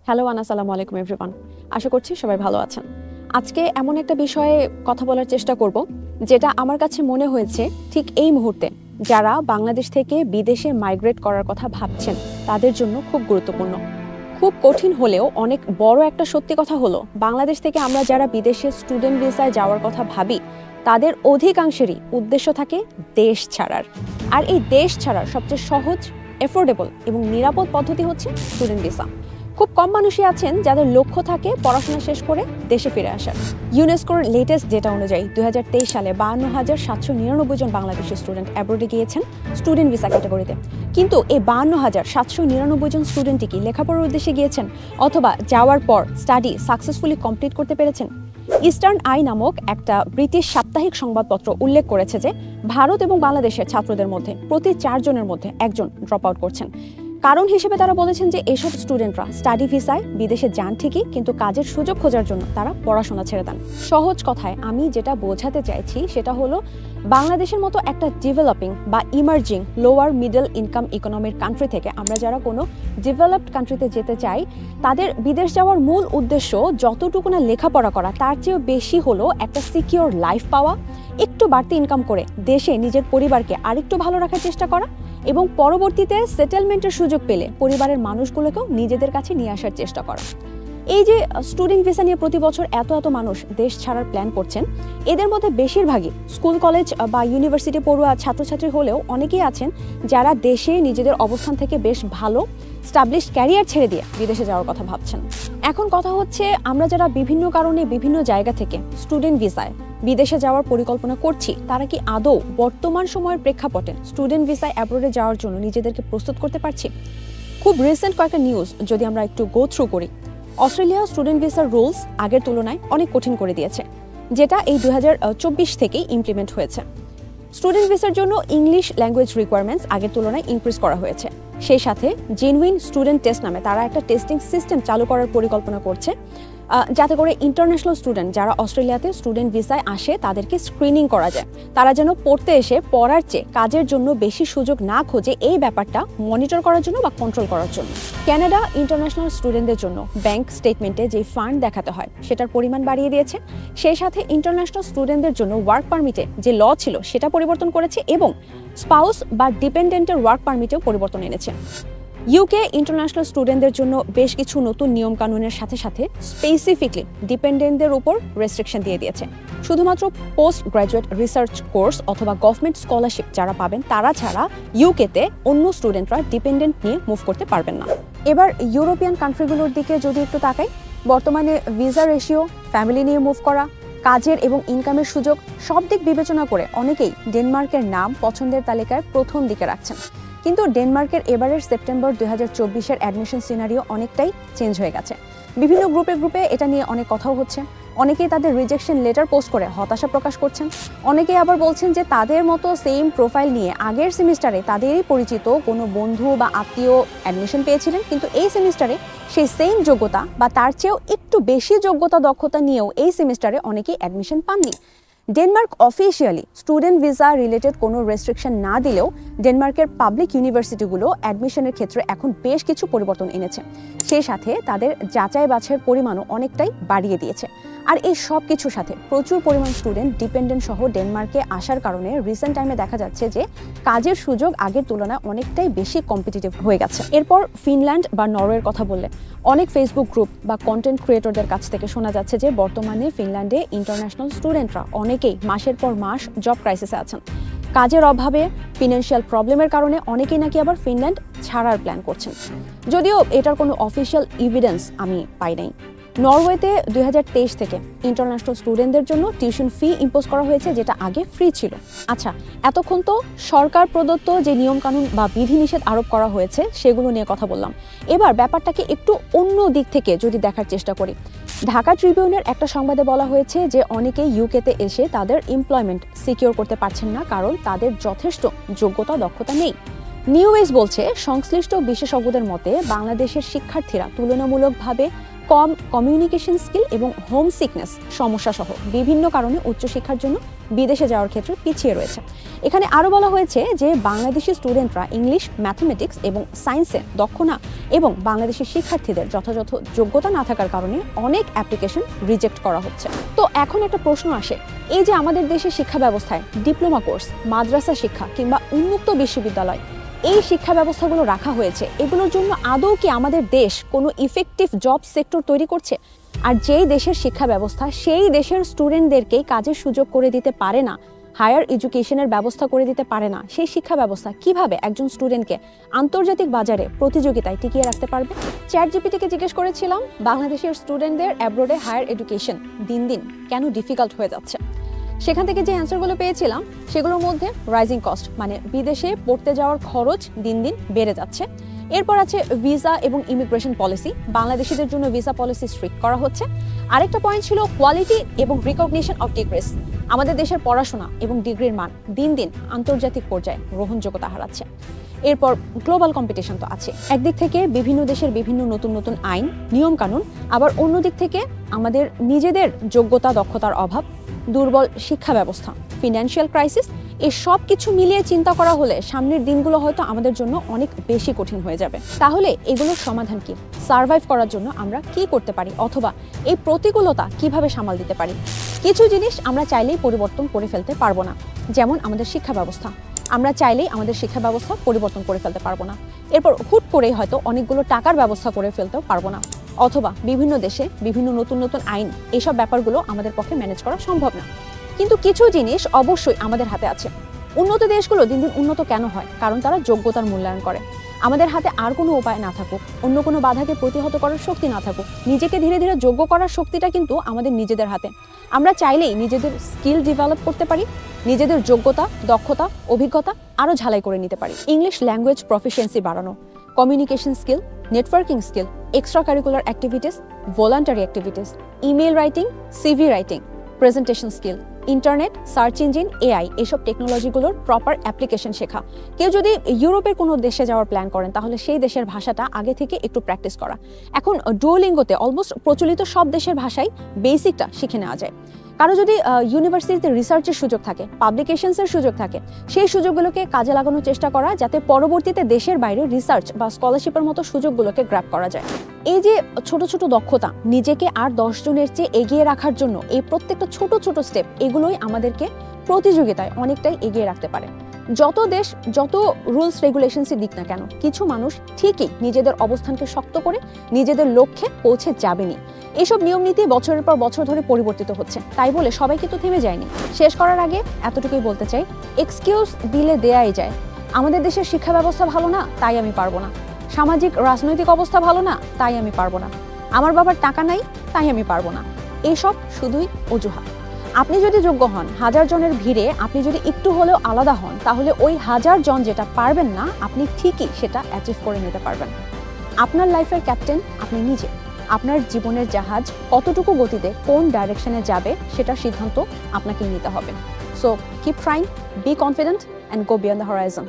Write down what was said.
Hello আসসালামু আলাইকুম everyone. আশা করছি সবাই ভালো আছেন। আজকে এমন একটা বিষয়ে কথা বলার চেষ্টা করব যেটা আমার কাছে মনে হয়েছে ঠিক এই মুহূর্তে যারা বাংলাদেশ থেকে বিদেশে মাইগ্রেট করার কথা ভাবছেন তাদের জন্য খুব গুরুত্বপূর্ণ। খুব কঠিন হলেও অনেক বড় একটা সত্যি কথা হলো বাংলাদেশ থেকে আমরা যারা বিদেশে স্টুডেন্ট ভিসায় যাওয়ার কথা ভাবি তাদের অধিকাংশেরই উদ্দেশ্য থাকে দেশ ছাড়ার। আর এই দেশ ছাড়ার সবচেয়ে সহজ, এফোর্ডেবল এবং নিরাপদ পদ্ধতি হচ্ছে স্টুডেন্ট ভিসা। খুব কম মানুষই আছেন যাদের লক্ষ্য থাকে পড়াশোনা শেষ করে দেশে ফিরে আসার। ইউনেস্কোর লেটেস্ট ডেটা অনুযায়ী 2023 সালে 52,799 জন বাংলাদেশি স্টুডেন্ট অ্যাব্রোডে গিয়েছেন স্টুডেন্ট ভিসা ক্যাটাগরিতে। কিন্তু এই 52,799 জন স্টুডেন্টই কি লেখাপড়ার উদ্দেশ্যে গিয়েছেন অথবা যাওয়ার পর স্টাডি সাকসেসফুলি কমপ্লিট করতে পেরেছেন? ইস্টার্ন আই নামক একটা ব্রিটিশ সাপ্তাহিক সংবাদপত্র উল্লেখ করেছে যে ভারত এবং বাংলাদেশের ছাত্রদের মধ্যে প্রতি 4 জনের মধ্যে একজন ড্রপ আউট করছেন। কারণ হিসেবে তারা বলেছেন যে এসব স্টুডেন্টরা স্টাডি ভিসায় বিদেশে যান ঠিকই, কিন্তু কাজের সুযোগ খোঁজার জন্য তারা পড়াশোনা ছেড়ে দেন। সহজ কথায় আমি যেটা বোঝাতে চাইছি সেটা হলো বাংলাদেশের মতো একটা ডেভেলপিং বা ইমার্জিং লোয়ার মিডল ইনকাম ইকোনমির কান্ট্রি থেকে আমরা যারা কোনো ডেভেলপড কান্ট্রিতে যেতে চাই তাদের বিদেশ যাওয়ার মূল উদ্দেশ্য যতটুকু না লেখাপড়া করা তার চেয়েও বেশি হলো একটা সিকিউর লাইফ পাওয়া, একটু বাড়তি ইনকাম করে দেশে নিজের পরিবারকে আরেকটু ভালো রাখার চেষ্টা করা এবং পরবর্তীতে সেটেলমেন্টের সুযোগ পেলে পরিবারের মানুষগুলোকেও নিজেদের কাছে নিয়ে আসার চেষ্টা করা। এই যে স্টুডেন্ট ভিসা নিয়ে প্রতি বছর এত মানুষ দেশ ছাড়ার প্ল্যান করছেন, এদের মধ্যে বেশিরভাগই স্কুল কলেজ বা ইউনিভার্সিটি পড়ুয়া ছাত্রছাত্রী হলেও অনেকেই আছেন যারা দেশে নিজেদের অবস্থান থেকে বেশ ভালো স্টাবলিশড ক্যারিয়ার ছেড়ে দিয়ে বিদেশে যাওয়ার কথা ভাবছেন। এখন কথা হচ্ছে আমরা যারা বিভিন্ন কারণে বিভিন্ন জায়গা থেকে স্টুডেন্ট ভিসায় বিদেশে যাওয়ার পরিকল্পনা করছি তারা কি আদৌ বর্তমান সময়ের প্রেক্ষাপটে স্টুডেন্ট ভিসায় অ্যাব্রোডে যাওয়ার জন্য নিজেদেরকে প্রস্তুত করতে পারছি? খুব রিসেন্ট কয়েকটা নিউজ যদি আমরা একটু গো থ্রু করি, অস্ট্রেলিয়া স্টুডেন্ট ভিসার রুলস আগের তুলনায় অনেক কঠিন করে দিয়েছে, যেটা এই 2024 থেকেই ইমপ্লিমেন্ট হয়েছে। স্টুডেন্ট ভিসার জন্য ইংলিশ ল্যাঙ্গুয়েজ রিকোয়ারমেন্টস আগের তুলনায় ইনক্রিজ করা হয়েছে। সেই সাথে জেনুইন স্টুডেন্ট টেস্ট নামে তারা একটা টেস্টিং সিস্টেম চালু করার পরিকল্পনা করছে, যাতে করে ইন্টারন্যাশনাল স্টুডেন্ট যারা অস্ট্রেলিয়াতে স্টুডেন্ট ভিসায় আসে তাদেরকে স্ক্রিনিং করা যায়। তারা যেন পড়তে এসে পড়ার চেয়ে কাজের জন্য বেশি সুযোগ না খোঁজে, এই ব্যাপারটা মনিটর করার জন্য বা কন্ট্রোল করার জন্য। কানাডা ইন্টারন্যাশনাল স্টুডেন্টদের জন্য ব্যাংক স্টেটমেন্টে যে ফান্ড দেখাতে হয় সেটার পরিমাণ বাড়িয়ে দিয়েছে। সেই সাথে ইন্টারন্যাশনাল স্টুডেন্টদের জন্য ওয়ার্ক পারমিটে যে ল ছিল সেটা পরিবর্তন করেছে এবং স্পাউস বা ডিপেন্ডেন্টের ওয়ার্ক পারমিটেও পরিবর্তন এনেছে। ইউকে ইন্টারন্যাশনাল স্টুডেন্টদের জন্য বেশ কিছু নতুন নিয়মকানুনের সাথে সাথে স্পেসিফিকলি ডিপেন্ডেন্টদের উপর রেস্ট্রিকশন দিয়ে দিয়েছে। শুধুমাত্র পোস্ট গ্র্যাজুয়েট রিসার্চ কোর্স অথবা গভর্নমেন্ট স্কলারশিপ যারা পাবেন তারা ছাড়া ইউকেতে অন্য স্টুডেন্টরা ডিপেন্ডেন্ট নিয়ে মুভ করতে পারবেন না। এবার ইউরোপিয়ান কান্ট্রিগুলোর দিকে যদি একটু তাকাই, বর্তমানে ভিসা রেশিও, ফ্যামিলি নিয়ে মুভ করা, কাজের এবং ইনকামের সুযোগ সব দিক বিবেচনা করে অনেকেই ডেনমার্কের নাম পছন্দের তালিকায় প্রথম দিকে রাখছেন। কিন্তু ডেনমার্কের এবারের সেপ্টেম্বর 2024-এর অ্যাডমিশন সিনারিও অনেকটাই চেঞ্জ হয়ে গেছে। বিভিন্ন গ্রুপে এটা নিয়ে অনেক কথাও হচ্ছে। অনেকেই তাদের রিজেকশন লেটার পোস্ট করে হতাশা প্রকাশ করছেন। অনেকেই আবার বলছেন যে তাদের মতো সেম প্রোফাইল নিয়ে আগের সেমিস্টারে তাদেরই পরিচিত কোনো বন্ধু বা আত্মীয় অ্যাডমিশন পেয়েছিলেন, কিন্তু এই সেমিস্টারে সেই সেম যোগ্যতা বা তার চেয়েও একটু বেশি যোগ্যতা দক্ষতা নিয়েও এই সেমিস্টারে অনেকেই অ্যাডমিশন পাননি। Denmark officially student visa related কোনো রেস্ট্রিকশন না দিলেও ডেনমার্কের পাবলিক ইউনিভার্সিটিগুলো অ্যাডমিশনের ক্ষেত্রে এখন বেশ কিছু পরিবর্তন এনেছে। সেই সাথে তাদের যাচাই বাছাইয়ের পরিমাণও অনেকটাই বাড়িয়ে দিয়েছে। আর এই সব কিছুর সাথে প্রচুর পরিমাণ স্টুডেন্ট ডিপেন্ডেন্ট সহ ডেনমার্কে আসার কারণে রিসেন্ট টাইমে দেখা যাচ্ছে যে কাজের সুযোগ আগের তুলনায় অনেকটাই বেশি কম্পিটিটিভ হয়ে গেছে। এরপর ফিনল্যান্ড বা নরওয়ের কথা বললে অনেক ফেসবুক গ্রুপ বা কন্টেন্ট ক্রিয়েটরদের কাছ থেকে শোনা যাচ্ছে যে বর্তমানে ফিনল্যান্ডে ইন্টারন্যাশনাল স্টুডেন্টরা অনেকেই মাসের পর মাস জব ক্রাইসিসে আছেন। কাজের অভাবে, ফিনান্সিয়াল প্রবলেমের কারণে অনেকেই নাকি আবার ফিনল্যান্ড ছাড়ার প্ল্যান করছেন, যদিও এটার কোনো অফিসিয়াল এভিডেন্স আমি পাই নাই। নরওয়েতে 2023 থেকে ইন্টারন্যাশনাল স্টুডেন্টদের জন্য টিউশন ফি ইম্পোজ করা হয়েছে, যেটা আগে ফ্রি ছিল। আচ্ছা, এতক্ষণ তো সরকার প্রদত্ত যে নিয়মকানুন বা বিধিনিষেধ আরোপ করা হয়েছে সেগুলো নিয়ে কথা বললাম। এবার ব্যাপারটাকে একটু অন্য দিক থেকে যদি দেখার চেষ্টা করি, ঢাকা ট্রিবিউনের একটা সংবাদে বলা হয়েছে যে অনেকেই ইউকেতে এসে তাদের এমপ্লয়মেন্ট সিকিউর করতে পারছেন না কারণ তাদের যথেষ্ট যোগ্যতা দক্ষতা নেই। নিউ ওয়েজ বলছে সংশ্লিষ্ট বিশেষজ্ঞদের মতে বাংলাদেশের শিক্ষার্থীরা তুলনামূলকভাবে কম কমিউনিকেশন স্কিল এবং হোম সিকনেস সমস্যা সহ বিভিন্ন কারণে উচ্চশিক্ষার জন্য বিদেশে যাওয়ার ক্ষেত্রে পিছিয়ে রয়েছে। এখানে আরও বলা হয়েছে যে বাংলাদেশি স্টুডেন্টরা ইংলিশ, ম্যাথমেটিক্স এবং সায়েন্সে দক্ষ না এবং বাংলাদেশি শিক্ষার্থীদের যথাযথ যোগ্যতা না থাকার কারণে অনেক অ্যাপ্লিকেশন রিজেক্ট করা হচ্ছে। তো এখন একটা প্রশ্ন আসে, এই যে আমাদের দেশের শিক্ষা ব্যবস্থায় ডিপ্লোমা কোর্স, মাদ্রাসা শিক্ষা কিংবা উন্মুক্ত বিশ্ববিদ্যালয়, এই শিক্ষা ব্যবস্থাগুলো রাখা হয়েছে, এগুলোর জন্য আদৌ কি আমাদের দেশ কোনো ইফেক্টিভ জব সেক্টর তৈরি করছে? আর যেই দেশের শিক্ষা ব্যবস্থা সেই দেশের স্টুডেন্টদেরকেই কাজের সুযোগ করে দিতে পারে না, হায়ার এডুকেশনের ব্যবস্থা করে দিতে পারে না, সেই শিক্ষা ব্যবস্থা কিভাবে একজন স্টুডেন্টকে আন্তর্জাতিক বাজারে প্রতিযোগিতায় টিকিয়ে রাখতে পারবে? চ্যাটজিপিটিকে জিজ্ঞেস করেছিলাম বাংলাদেশের স্টুডেন্টদের অ্যাব্রোডে হায়ার এডুকেশন দিন দিন কেন ডিফিকাল্ট হয়ে যাচ্ছে। সেখান থেকে যে অ্যান্সারগুলো পেয়েছিলাম সেগুলোর মধ্যে রাইজিং কস্ট, মানে বিদেশে পড়তে যাওয়ার খরচ দিন দিন বেড়ে যাচ্ছে। এরপর আছে ভিসা এবং ইমিগ্রেশন পলিসি, বাংলাদেশিদের জন্য ভিসা পলিসি স্ট্রিক্ট করা হচ্ছে। আরেকটা পয়েন্ট ছিল কোয়ালিটি এবং রিকগনিশন অফ ডিগ্রিস, আমাদের দেশের পড়াশোনা এবং ডিগ্রির মান দিন দিন আন্তর্জাতিক পর্যায়ে গ্রহণযোগ্যতা হারাচ্ছে। এরপর গ্লোবাল কম্পিটিশন তো আছে, একদিক থেকে বিভিন্ন দেশের বিভিন্ন নতুন নতুন আইন নিয়ম কানুন, আবার অন্য দিক থেকে আমাদের নিজেদের যোগ্যতা দক্ষতার অভাব, দুর্বল শিক্ষা ব্যবস্থা, ফিনান্সিয়াল ক্রাইসিস, এই সব কিছু মিলিয়ে চিন্তা করা হলে সামনের দিনগুলো হয়তো আমাদের জন্য অনেক বেশি কঠিন হয়ে যাবে। তাহলে এগুলোর সমাধান কি? সার্ভাইভ করার জন্য আমরা কি করতে পারি, অথবা এই প্রতিকূলতা কিভাবে সামাল দিতে পারি? কিছু জিনিস আমরা চাইলেই পরিবর্তন করে ফেলতে পারবো না, যেমন আমাদের শিক্ষা ব্যবস্থা। আমরা চাইলেই আমাদের শিক্ষা ব্যবস্থা পরিবর্তন করে ফেলতে পারবো না। এরপর হুট করেই হয়তো অনেকগুলো টাকার ব্যবস্থা করে ফেলতেও পারবো না, অথবা বিভিন্ন দেশে বিভিন্ন নতুন নতুন আইন, এইসব ব্যাপারগুলো আমাদের পক্ষে ম্যানেজ করা সম্ভব না। কিন্তু কিছু জিনিস অবশ্যই আমাদের হাতে আছে। উন্নত দেশগুলো দিন দিন উন্নত কেন হয়? কারণ তারা যোগ্যতার মূল্যায়ন করে। আমাদের হাতে আর কোনো উপায় না থাকুক, অন্য কোনো বাধাকে প্রতিহত করার শক্তি না থাকুক, নিজেকে ধীরে ধীরে যোগ্য করার শক্তিটা কিন্তু আমাদের নিজেদের হাতে। আমরা চাইলেই নিজেদের স্কিল ডেভেলপ করতে পারি, নিজেদের যোগ্যতা, দক্ষতা, অভিজ্ঞতা আরও ঝালাই করে নিতে পারি। ইংলিশ ল্যাঙ্গুয়েজ প্রফিসিয়েন্সি বাড়ানো, communication skill, networking skill, extra curricular activities, voluntary activities, email writing, CV writing, presentation skill, internet, search engine, AI, এসব টেকনোলজিগুলোর প্রপার অ্যাপ্লিকেশন শেখা। কেউ যদি ইউরোপের কোনো দেশে যাওয়ার প্ল্যান করেন তাহলে সেই দেশের ভাষাটা আগে থেকে একটু প্র্যাকটিস করা। এখন ডুওলিঙ্গোতে অলমোস্ট প্রচলিত সব দেশের ভাষাই বেসিকটা শিখে নেওয়া যায়। কারো যদি ইউনিভার্সিটিতে রিসার্চের সুযোগ থাকে, পাবলিকেশনসের সুযোগ থাকে, সেই সুযোগগুলোকে কাজে লাগানোর চেষ্টা করা, যাতে পরবর্তীতে দেশের বাইরে রিসার্চ বা স্কলারশিপের মতো সুযোগগুলোকে গ্র্যাব করা যায়। এই যে ছোট ছোট দক্ষতা, নিজেকে আর 10 জনের চেয়ে এগিয়ে রাখার জন্য এই প্রত্যেকটা ছোট ছোট স্টেপ, এগুলোই আমাদেরকে প্রতিযোগিতায় অনেকটাই এগিয়ে রাখতে পারে। যত দেশ যত রুলস রেগুলেশনসই দিক না কেন, কিছু মানুষ ঠিকই নিজেদের অবস্থানকে শক্ত করে নিজেদের লক্ষ্যে পৌঁছে যাবেনি। এইসব নিয়ম নীতি বছরের পর বছর ধরে পরিবর্তিত হচ্ছে, তাই বলে সবাই কিন্তু থেমে যায়নি। শেষ করার আগে এতটুকুই বলতে চাই, এক্সকিউজ দিলে দেয়াই যায়। আমাদের দেশের শিক্ষা ব্যবস্থা ভালো না, তাই আমি পারবো না। সামাজিক রাজনৈতিক অবস্থা ভালো না, তাই আমি পারবো না। আমার বাবার টাকা নাই, তাই আমি পারবো না। এইসব শুধুই অজুহাত। আপনি যদি যোগ্য হন, 1000 জনের ভিড়ে আপনি যদি একটু হলেও আলাদা হন, তাহলে ওই 1000 জন যেটা পারবেন না, আপনি ঠিকই সেটা অ্যাচিভ করে নিতে পারবেন। আপনার লাইফের ক্যাপ্টেন আপনি নিজে। আপনার জীবনের জাহাজ কতটুকু গতিতে কোন ডাইরেকশনে যাবে সেটার সিদ্ধান্ত আপনাকে নিতে হবে। So keep trying, be confident and go beyond the Horizon.